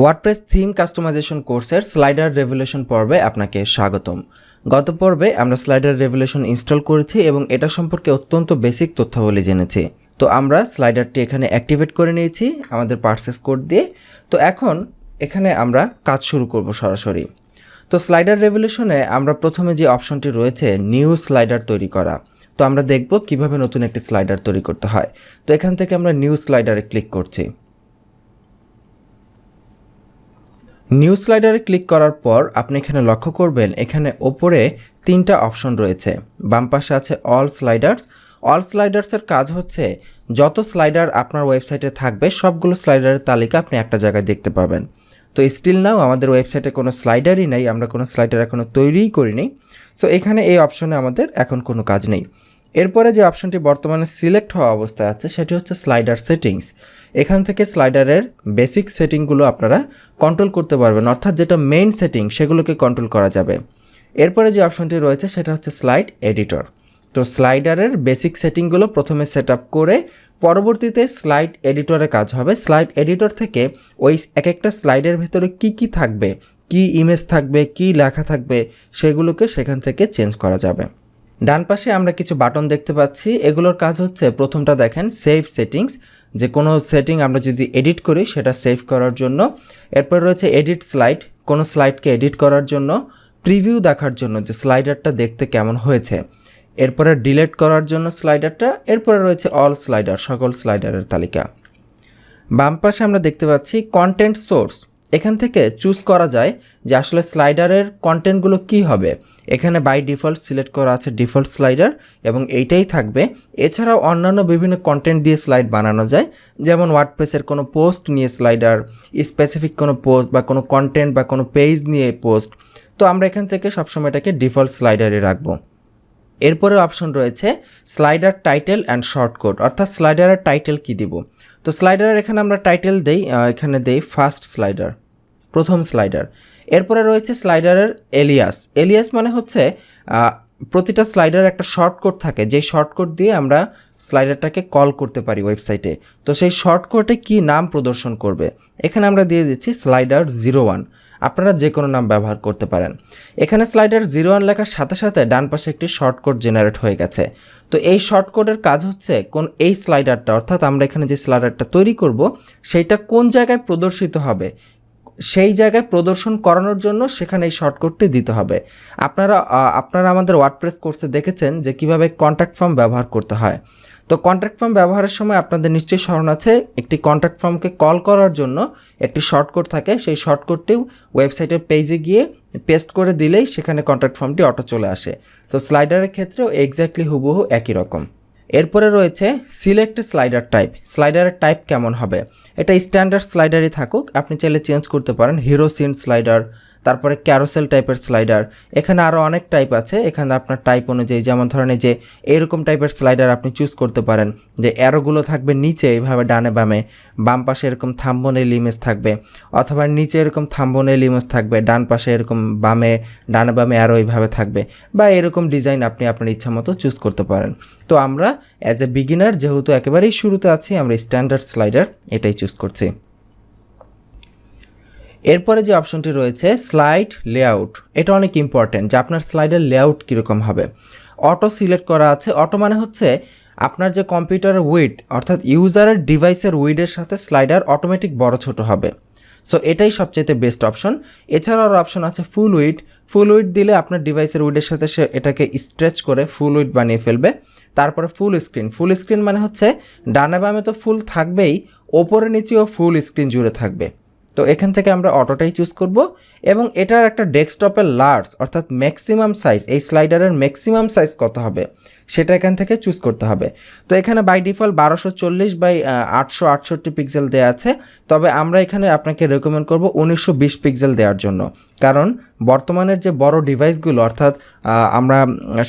WordPress theme customisation কোর্সের slider revolution পর্বে আপনাকে স্বাগতম। গত পর্বে আমরা স্লাইডার রেভলিউশন ইনস্টল করেছি এবং এটা সম্পর্কে অত্যন্ত বেসিক তথ্যাবলী জেনেছি। তো আমরা স্লাইডারটি এখানে অ্যাক্টিভেট করে নিয়েছি আমাদের পারচেস কোড দিয়ে। তো এখন এখানে আমরা কাজ শুরু করব সরাসরি। তো স্লাইডার রেভলিউশনে আমরা প্রথমে যে অপশনটি রয়েছে নিউ স্লাইডার তৈরি করা, তো আমরা দেখব কিভাবে নতুন একটি স্লাইডার তৈরি করতে হয়। তো এখান থেকে আমরা নিউ স্লাইডারে ক্লিক করছি। নিউ স্লাইডারে ক্লিক করার পর আপনি এখানে লক্ষ্য করবেন এখানে ওপরে তিনটা অপশন রয়েছে। বাম পাশে আছে অল স্লাইডার্স। অল স্লাইডার্সের কাজ হচ্ছে যত স্লাইডার আপনার ওয়েবসাইটে থাকবে সবগুলো স্লাইডারের তালিকা আপনি একটা জায়গায় দেখতে পাবেন। তো স্টিল নাও আমাদের ওয়েবসাইটে কোনো স্লাইডারই নেই, আমরা কোনো স্লাইডার এখনও তৈরিই করিনি। তো এখানে এই অপশনে আমাদের এখন কোনো কাজ নেই। এরপরে যে অপশনটি বর্তমানে সিলেক্ট হওয়া অবস্থায় আছে সেটি হচ্ছে স্লাইডার সেটিংস। এখান থেকে স্লাইডারের বেসিক সেটিংগুলো আপনারা কন্ট্রোল করতে পারবেন, অর্থাৎ যেটা মেইন সেটিং সেগুলোকে কন্ট্রোল করা যাবে। এরপরে যে অপশনটি রয়েছে সেটা হচ্ছে স্লাইড এডিটর। তো স্লাইডারের বেসিক সেটিংগুলো প্রথমে সেট আপ করে পরবর্তীতে স্লাইড এডিটরে কাজ হবে। স্লাইড এডিটর থেকে ওই এক একটা স্লাইডের ভেতরে কি থাকবে, কি ইমেজ থাকবে, কি লেখা থাকবে, সেগুলোকে সেখান থেকে চেঞ্জ করা যাবে। ডান পাশে আমরা কিছু বাটন দেখতে পাচ্ছি, এগুলোর কাজ হচ্ছে প্রথমটা দেখেন সেভ সেটিংস, যে কোনো সেটিং আমরা যদি এডিট করি সেটা সেভ করার জন্য। এরপর রয়েছে এডিট স্লাইড, কোনো স্লাইডকে এডিট করার জন্য। প্রিভিউ দেখার জন্য যে স্লাইডারটা দেখতে কেমন হয়েছে। এরপরে ডিলিট করার জন্য স্লাইডারটা। এরপরে রয়েছে অল স্লাইডার, সকল স্লাইডারের তালিকা। বাম পাশে আমরা দেখতে পাচ্ছি কন্টেন্ট সোর্স। এখান থেকে চুজ করা যায় যে আসলে স্লাইডারের কন্টেন্টগুলো কি হবে। এখানে বাই ডিফল্ট সিলেক্ট করা আছে ডিফল্ট স্লাইডার এবং এইটাই থাকবে। এছাড়াও অন্যান্য বিভিন্ন কন্টেন্ট দিয়ে স্লাইড বানানো যায়, যেমন ওয়ার্ডপ্রেসের কোনো পোস্ট নিয়ে স্লাইডার, স্পেসিফিক কোনো পোস্ট বা কোনো কন্টেন্ট বা কোনো পেজ নিয়ে পোস্ট। তো আমরা এখান থেকে সবসময় এটাকে ডিফল্ট স্লাইডারে রাখবো। এরপরে অপশন রয়েছে স্লাইডার টাইটেল অ্যান্ড শর্টকাট, অর্থাৎ স্লাইডারের টাইটেল কি দিব। তো স্লাইডারের এখানে আমরা টাইটেল দেই, এখানে দেই ফার্স্ট স্লাইডার, প্রথম স্লাইডার। এরপরে রয়েছে স্লাইডারের এলিয়াস। এলিয়াস মানে হচ্ছে প্রতিটা স্লাইডার একটা শর্টকাট থাকে, যেই শর্টকাট দিয়ে আমরা স্লাইডারটাকে কল করতে পারি ওয়েবসাইটে। তো সেই শর্টকাটে কি নাম প্রদর্শন করবে, এখানে আমরা দিয়ে দিচ্ছি স্লাইডার 01। আপনারা যে কোনো নাম ব্যবহার করতে পারেন। এখানে স্লাইডার 01 লেখার সাথে সাথে ডান পাশে একটি শর্টকাট জেনারেট হয়ে গেছে। তো এই শর্টকাটের কাজ হচ্ছে এই স্লাইডারটা, অর্থাৎ আমরা এখানে যে স্লাইডারটা তৈরি করব সেইটা কোন জায়গায় প্রদর্শিত হবে, সেই জায়গায় প্রদর্শন করানোর জন্য সেখানে এই শর্টকাটটি দিতে হবে। আপনারা আমাদের ওয়ার্ডপ্রেস কোর্সে দেখেছেন যে কিভাবে কন্ট্যাক্ট ফর্ম ব্যবহার করতে হয়। তো কন্ট্যাক্ট ফর্ম ব্যবহারের সময় আপনাদের নিশ্চয়ই স্মরণ আছে, একটি কন্ট্যাক্ট ফর্মকে কল করার জন্য একটি শর্টকাট থাকে। সেই শর্টকাটটিও ওয়েবসাইটের পেজে গিয়ে পেস্ট করে দিলেই সেখানে কন্ট্যাক্ট ফর্মটি অটো চলে আসে। তো স্লাইডারের ক্ষেত্রেও এক্স্যাক্টলি হুবহু একই রকম। এরপরে রয়েছে সিলেক্ট স্লাইডার টাইপ। স্লাইডারের টাইপ কেমন হবে, এটা স্ট্যান্ডার্ড স্লাইডারই থাকুক, আপনি চাইলে চেঞ্জ করতে পারেন। হিরো সিন স্লাইডার, তারপরে ক্যারোসেল টাইপের স্লাইডার, এখানে আরও অনেক টাইপ আছে। এখানে আপনার টাইপ অনুযায়ী, যেমন ধরেন যে এরকম টাইপের স্লাইডার আপনি চুজ করতে পারেন, যে অ্যারোগুলো থাকবে নিচে এইভাবে ডানে বামে, বাম পাশে এরকম থাম্বনেইল ইমেজ থাকবে, অথবা নিচে এরকম থাম্বনেইল ইমেজ থাকবে, ডান পাশে এরকম ডানে বামে অ্যারো এইভাবে থাকবে, বা এরকম ডিজাইন আপনি আপনার ইচ্ছা মতো চুজ করতে পারেন। তো আমরা অ্যাজ এ বিগিনার, যেহেতু একেবারেই শুরুতে আছি, আমরা স্ট্যান্ডার্ড স্লাইডার এটাই চুজ করছি। এরপরে যে অপশনটি রয়েছে স্লাইড লেআউট, এটা অনেক ইম্পর্টেন্ট, যে আপনার স্লাইডের লেআউট কীরকম হবে। অটো সিলেক্ট করা আছে। অটো মানে হচ্ছে আপনার যে কম্পিউটারের উইডথ, অর্থাৎ ইউজারের ডিভাইসের উইডের সাথে স্লাইডার অটোমেটিক বড় ছোট হবে। সো এটাই সবচেয়ে বেস্ট অপশন। এছাড়াও অপশন আছে ফুল উইডথ। ফুল উইডথ দিলে আপনার ডিভাইসের উইডের সাথে সে এটাকে স্ট্রেচ করে ফুল উইডথ বানিয়ে ফেলবে। তারপরে ফুল স্ক্রিন। ফুল স্ক্রিন মানে হচ্ছে ডানে বামে তো ফুল থাকবেই, ওপরে নিচেও ফুল স্ক্রিন জুড়ে থাকবে। তো এখান থেকে আমরা অটোটাই চুজ করব এবং এটার একটা ডেস্কটপের লার্জ, অর্থাৎ ম্যাক্সিমাম সাইজ, এই স্লাইডারের ম্যাক্সিমাম সাইজ কত হবে সেটা এখান থেকে চুজ করতে হবে। তো এখানে বাই ডিফল্ট 1240 বাই 868 পিক্সেল দেওয়া আছে, তবে আমরা এখানে আপনাকে রেকমেন্ড করব 1920 পিক্সেল দেওয়ার জন্য। কারণ বর্তমানের যে বড় ডিভাইসগুলো, অর্থাৎ আমরা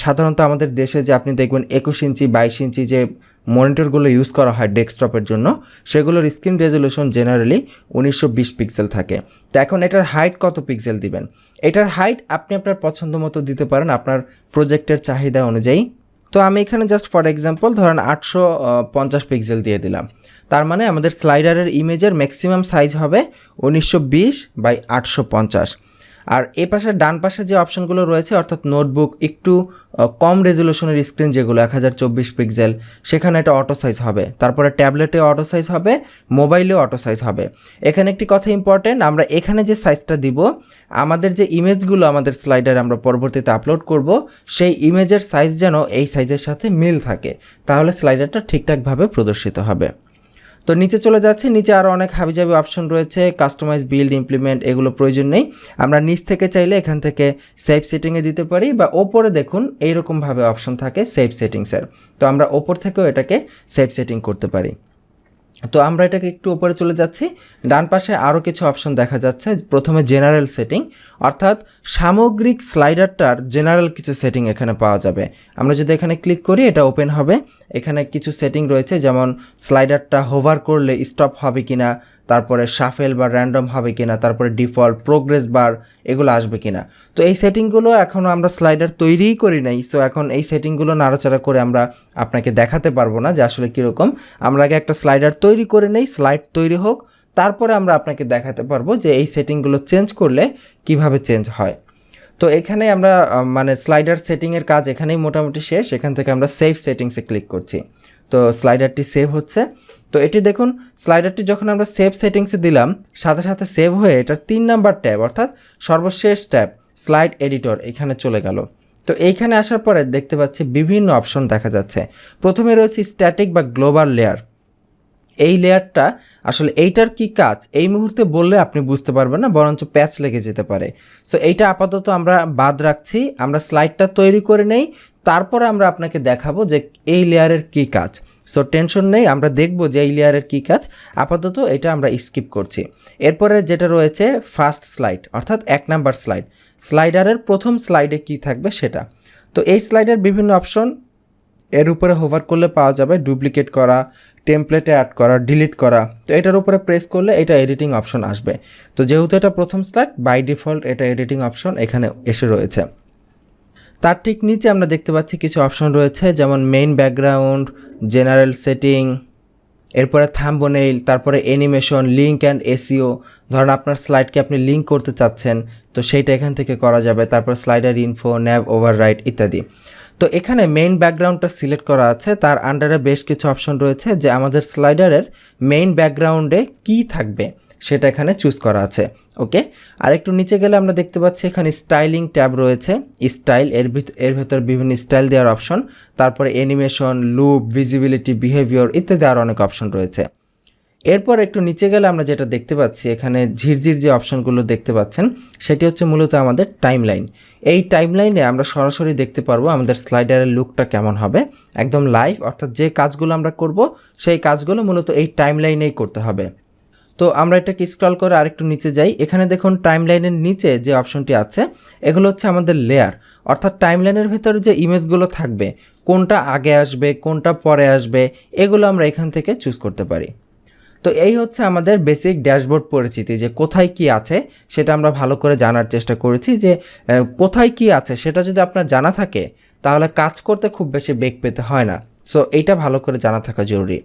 সাধারণত আমাদের দেশে যে আপনি দেখবেন 21 ইঞ্চি 22 ইঞ্চি যে মনিটরগুলো ইউজ করা হয় ডেস্কটপের জন্য, সেগুলোর স্ক্রিন রেজলিউশন জেনারেলি 1920 পিক্সেল থাকে। তো এখন এটার হাইট কত পিক্সেল দিবেন, এটার হাইট আপনি আপনার পছন্দ মতো দিতে পারেন আপনার প্রজেক্টের চাহিদা অনুযায়ী। তো আমি এখানে জাস্ট ফর এক্সাম্পল ধরেন 850 পিক্সেল দিয়ে দিলাম। তার মানে আমাদের স্লাইডারের ইমেজের ম্যাক্সিমাম সাইজ হবে 1920x850। আর এ পাশে ডান পাশে যে অপশনগুলো রয়েছে অর্থাৎ নোটবুক, একটু কম রেজলিউশনের স্ক্রিন যেগুলো 1024 পিক্সেল, সেখানে এটা অটো সাইজ হবে। তারপরে ট্যাবলেটে অটো সাইজ হবে, মোবাইলেও অটো সাইজ হবে। এখানে একটি কথা ইম্পর্টেন্ট, আমরা এখানে যে সাইজটা দিব, আমাদের যে ইমেজগুলো আমাদের স্লাইডারে আমরা পরবর্তীতে আপলোড করব, সেই ইমেজের সাইজ যেন এই সাইজের সাথে মিল থাকে, তাহলে স্লাইডারটা ঠিকঠাকভাবে প্রদর্শিত হবে। তো নিচে চলে যাচ্ছে, নিচে আরও অনেক হাবিজাবি অপশন রয়েছে, কাস্টমাইজ, বিল্ড, ইমপ্লিমেন্ট, এগুলো প্রয়োজন নেই। আমরা নিচ থেকে চাইলে এখান থেকে সেভ সেটিংয়ে দিতে পারি, বা ওপরে দেখুন এইরকমভাবে অপশন থাকে সেভ সেটিংসের। তো আমরা ওপর থেকেও এটাকে সেভ সেটিং করতে পারি। তো আমরা এটাকে একটু উপরে চলে যাচ্ছি, ডান পাশে আরও কিছু অপশন দেখা যাচ্ছে। প্রথমে জেনারেল সেটিং, অর্থাৎ সামগ্রিক স্লাইডারটার জেনারেল কিছু সেটিং এখানে পাওয়া যাবে। আমরা যদি এখানে ক্লিক করি এটা ওপেন হবে। এখানে কিছু সেটিং রয়েছে, যেমন স্লাইডারটা হোভার করলে স্টপ হবে কিনা, তারপরে শাফেল বা র্যান্ডম হবে কিনা, তারপরে ডিফল্ট, প্রোগ্রেস বার, এগুলো আসবে কিনা। তো এই সেটিংগুলো এখনও আমরা স্লাইডার তৈরিই করি নাই, সো এখন এই সেটিংগুলো নাড়াচাড়া করে আমরা আপনাকে দেখাতে পারবো না যে আসলে কীরকম। আমরা আগে একটা স্লাইডার তৈরি করে নেই, স্লাইড তৈরি হোক, তারপরে আমরা আপনাকে দেখাতে পারবো যে এই সেটিংগুলো চেঞ্জ করলে কিভাবে চেঞ্জ হয়। তো এখানে আমরা মানে স্লাইডার সেটিংয়ের কাজ এখানেই মোটামুটি শেষ। এখান থেকে আমরা সেভ সেটিংসে ক্লিক করছি। তো স্লাইডারটি সেভ হচ্ছে। তো এটি দেখুন, স্লাইডারটি যখন আমরা সেভ সেটিংসে দিলাম, সাথে সাথে সেভ হয়ে এটার 3 নাম্বার ট্যাব অর্থাৎ সর্বশেষ ট্যাব স্লাইড এডিটর এখানে চলে গেল। তো এইখানে আসার পরে দেখতে পাচ্ছি বিভিন্ন অপশন দেখা যাচ্ছে। প্রথমে রয়েছে স্ট্যাটিক বা গ্লোবাল লেয়ার। এই লেয়ারটা আসলে এইটার কি কাজ এই মুহূর্তে বললে আপনি বুঝতে পারবেন না, বরঞ্চ প্যাচ লেগে যেতে পারে। সো এইটা আপাতত আমরা বাদ রাখছি, আমরা স্লাইডটা তৈরি করে নেই, তারপরে আমরা আপনাকে দেখাবো যে এই লেয়ারের কি কাজ। সো টেনশন নেই, আমরা দেখব যে এই লেয়ারের কী কাজ। আপাতত এটা আমরা স্কিপ করছি। এরপরে যেটা রয়েছে ফার্স্ট স্লাইড, অর্থাৎ 1 নাম্বার স্লাইড, স্লাইডারের প্রথম স্লাইডে কি থাকবে সেটা। তো এই স্লাইডের বিভিন্ন অপশন এর উপরে হোভার করলে পাওয়া যাবে, ডুপ্লিকেট করা, টেমপ্লেটে অ্যাড করা, ডিলিট করা। তো এটার উপরে প্রেস করলে এটা এডিটিং অপশন আসবে। তো যেহেতু এটা প্রথম স্লাইড, বাই ডিফল্ট এটা এডিটিং অপশন এখানে এসে রয়েছে। তার ঠিক নিচে আমরা দেখতে পাচ্ছি কিছু অপশন রয়েছে, যেমন মেইন ব্যাকগ্রাউন্ড, জেনারেল সেটিং, এরপরে থাম্বনেইল, তারপরে অ্যানিমেশন, লিঙ্ক অ্যান্ড এসইও। ধরেন আপনার স্লাইডকে আপনি লিঙ্ক করতে চাচ্ছেন, তো সেইটা এখান থেকে করা যাবে। তারপর স্লাইডার ইনফো, ন্যাভ ওভাররাইট ইত্যাদি। তো এখানে মেইন ব্যাকগ্রাউন্ডটা সিলেক্ট করা আছে, তার আন্ডারে বেশ কিছু অপশন রয়েছে যে আমাদের স্লাইডারের মেইন ব্যাকগ্রাউন্ডে কী থাকবে সেটা এখানে চুজ করা আছে। ওকে, আর একটু নিচে গেলে আমরা দেখতে পাচ্ছি এখানে স্টাইলিং ট্যাব রয়েছে, স্টাইল, এর ভেতর বিভিন্ন স্টাইল দেওয়ার অপশন, তারপরে অ্যানিমেশন, লুপ, ভিজিবিলিটি, বিহেভিয়ার ইত্যাদি আরও অনেক অপশন রয়েছে। এরপর একটু নিচে গেলে আমরা যেটা দেখতে পাচ্ছি, এখানে ঝিরঝির যে অপশনগুলো দেখতে পাচ্ছেন সেটি হচ্ছে মূলত আমাদের টাইমলাইন। এই টাইমলাইনে আমরা সরাসরি দেখতে পারবো আমাদের স্লাইডারের লুকটা কেমন হবে, একদম লাইভ, অর্থাৎ যে কাজগুলো আমরা করব সেই কাজগুলো মূলত এই টাইমলাইনেই করতে হবে। তো আমরা এটাকে স্ক্রল করে আরেকটু নিচে যাই। এখানে দেখুন টাইমলাইনের নিচে যে অপশনটি আছে এগুলো হচ্ছে আমাদের লেয়ার, অর্থাৎ টাইমলাইনের ভেতরে যে ইমেজগুলো থাকবে, কোনটা আগে আসবে কোনটা পরে আসবে, এগুলো আমরা এখান থেকে চুজ করতে পারি। তো এই হচ্ছে আমাদের বেসিক ড্যাশবোর্ড পরিচিতি, যে কোথায় কি আছে সেটা আমরা ভালো করে জানার চেষ্টা করেছি। যে কোথায় কি আছে সেটা যদি আপনার জানা থাকে তাহলে কাজ করতে খুব বেশি বেগ পেতে হয় না। সো এইটা ভালো করে জানা থাকা জরুরি।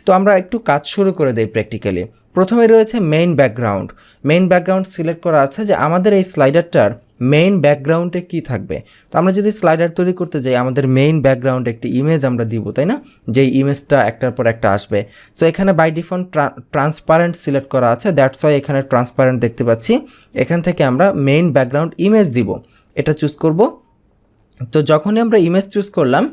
তো আমরা একটু কাজ শুরু করে দেই প্র্যাকটিক্যালি। প্রথমে রয়েছে main background. Main background select করা আছে যে আমাদের এই স্লাইডারটার মেইন ব্যাকগ্রাউন্ডে কি থাকবে। তো আমরা যদি স্লাইডার তৈরি করতে যাই, আমাদের মেইন ব্যাকগ্রাউন্ডে একটি ইমেজ আমরা দিব, তাই না, যেই ইমেজটা একটার পর একটা আসবে। তো এখানে বাই ডিফল্ট ট্রান্সপারেন্ট সিলেক্ট করা আছে, দ্যাটস ওয়াই এখানে ট্রান্সপারেন্ট দেখতে পাচ্ছি। এখান থেকে আমরা মেইন ব্যাকগ্রাউন্ড ইমেজ দিব, এটা চুজ করব। তো যখনই আমরা ইমেজ চুজ করলাম,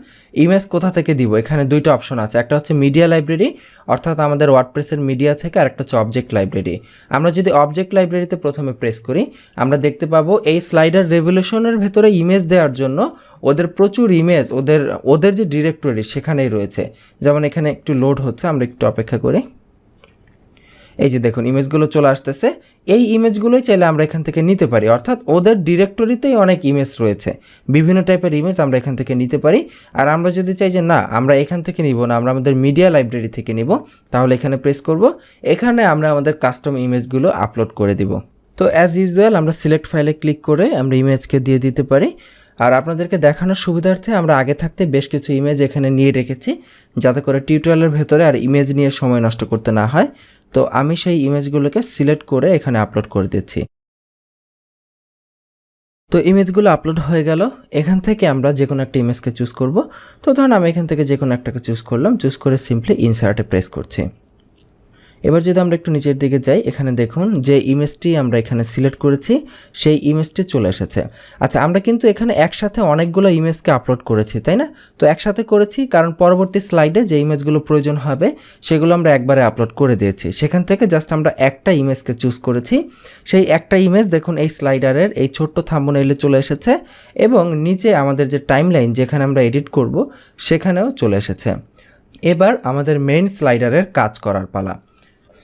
ইমেজ কোথা থেকে দিব, এখানে দুইটা অপশন আছে, একটা হচ্ছে মিডিয়া লাইব্রেরি, অর্থাৎ আমাদের ওয়ার্ডপ্রেসের মিডিয়া থেকে, আর একটা হচ্ছে অবজেক্ট লাইব্রেরি। আমরা যদি অবজেক্ট লাইব্রেরিতে প্রথমে প্রেস করি, আমরা দেখতে পাবো এই স্লাইডার রেভলিউশনের ভেতরে ইমেজ দেওয়ার জন্য ওদের প্রচুর ইমেজ, ওদের যে ডিরেক্টরি সেখানেই রয়েছে। যেমন এখানে একটু লোড হচ্ছে, আমরা একটু অপেক্ষা করি। এই যে দেখুন ইমেজগুলো চলে আসতেছে, এই ইমেজগুলোই চাইলে আমরা এখান থেকে নিতে পারি, অর্থাৎ ওদের ডিরেক্টরিতেই অনেক ইমেজ রয়েছে, বিভিন্ন টাইপের ইমেজ আমরা এখান থেকে নিতে পারি। আর আমরা যদি চাই যে না আমরা এখান থেকে নিব না, আমরা আমাদের মিডিয়া লাইব্রেরি থেকে নিব, তাহলে এখানে প্রেস করব। এখানে আমরা আমাদের কাস্টম ইমেজগুলো আপলোড করে দিব। তো অ্যাজ ইউজুয়াল আমরা সিলেক্ট ফাইলে ক্লিক করে আমরা ইমেজকে দিয়ে দিতে পারি। আর আপনাদেরকে দেখানোর সুবিধার্থে আমরা আগে থাকতে বেশ কিছু ইমেজ এখানে নিয়ে রেখেছি, যাতে করে টিউটোরিয়ালের ভেতরে আর ইমেজ নিয়ে সময় নষ্ট করতে না হয়। তো আমি সেই ইমেজগুলোকে সিলেক্ট করে এখানে আপলোড করে দিচ্ছি। তো ইমেজগুলো আপলোড হয়ে গেল। এখান থেকে আমরা যে কোনো একটা ইমেজকে চুজ করব। তো ধরুন আমি এখান থেকে যে কোনো একটাকে চুজ করলাম, চুজ করে সিম্পলি ইনসার্টে প্রেস করছি। এবার যদি আমরা একটু নিচের দিকে যাই, এখানে দেখুন যে ইমেজটি আমরা এখানে সিলেক্ট করেছি সেই ইমেজটি চলে এসেছে। আচ্ছা, আমরা কিন্তু এখানে একসাথে অনেকগুলো ইমেজকে আপলোড করেছি, তাই না? তো একসাথে করেছি কারণ পরবর্তী স্লাইডে যে ইমেজগুলো প্রয়োজন হবে সেগুলো আমরা একবারে আপলোড করে দিয়েছি। সেখান থেকে জাস্ট আমরা একটা ইমেজকে চুজ করেছি। সেই একটা ইমেজ দেখুন এই স্লাইডারের এই ছোট্ট থাম্বনেইলে চলে এসেছে এবং নিচে আমাদের যে টাইমলাইন যেখানে আমরা এডিট করব সেখানেও চলে এসেছে। এবার আমাদের মেইন স্লাইডারের কাজ করার পালা।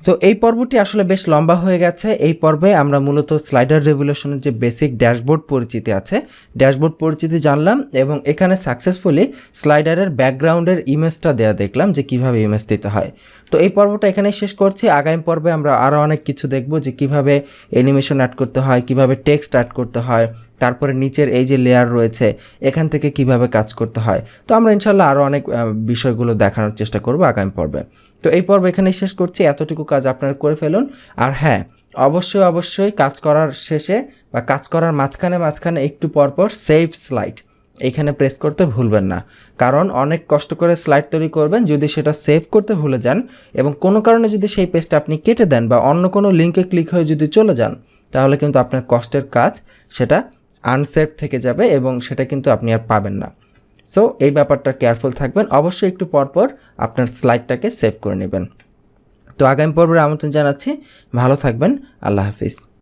তো এই পর্বটি আসলে বেশ লম্বা হয়ে গেছে। এই পর্বে আমরা মূলত স্লাইডার রেভলিউশনের যে বেসিক ড্যাশবোর্ড পরিচিতি আছে, ড্যাশবোর্ড পরিচিতি জানলাম এবং এখানে সাকসেসফুলি স্লাইডারের ব্যাকগ্রাউন্ডের ইমেজটা দেওয়া দেখলাম যে কিভাবে ইমেজ দিতে হয়। তো এই পর্বটা এখানেই শেষ করছি। আগামী পর্বে আমরা আরও অনেক কিছু দেখব, যে কিভাবে অ্যানিমেশন অ্যাড করতে হয়, কিভাবে টেক্সট অ্যাড করতে হয়, তারপরে নিচের এই যে লেয়ার রয়েছে এখান থেকে কিভাবে কাজ করতে হয়। তো আমরা ইনশাল্লাহ আরও অনেক বিষয়গুলো দেখানোর চেষ্টা করব আগামী পর্বে। তো এই পর্ব এখানেই শেষ করছি। এতটুকু কাজ আপনারা করে ফেলুন। আর হ্যাঁ, অবশ্যই কাজ করার শেষে বা কাজ করার মাঝখানে একটু পরপর সেভ স্লাইড এইখানে প্রেস করতে ভুলবেন না। কারণ অনেক কষ্ট করে স্লাইড তৈরি করবেন, যদি সেটা সেভ করতে ভুলে যান এবং কোনো কারণে যদি সেই পেজটা আপনি কেটে দেন বা অন্য কোনো লিঙ্কে ক্লিক হয়ে যদি চলে যান, তাহলে কিন্তু আপনার কষ্টের কাজ সেটা আনসেভ থেকে যাবে এবং সেটা কিন্তু আপনি আর পাবেন না। সো এই ব্যাপারটা কেয়ারফুল থাকবেন। অবশ্যই একটু পরপর আপনার স্লাইডটাকে সেভ করে নেবেন। তো আগামী পর্বের আমন্ত্রণ জানাচ্ছি। ভালো থাকবেন। আল্লাহ হাফিজ।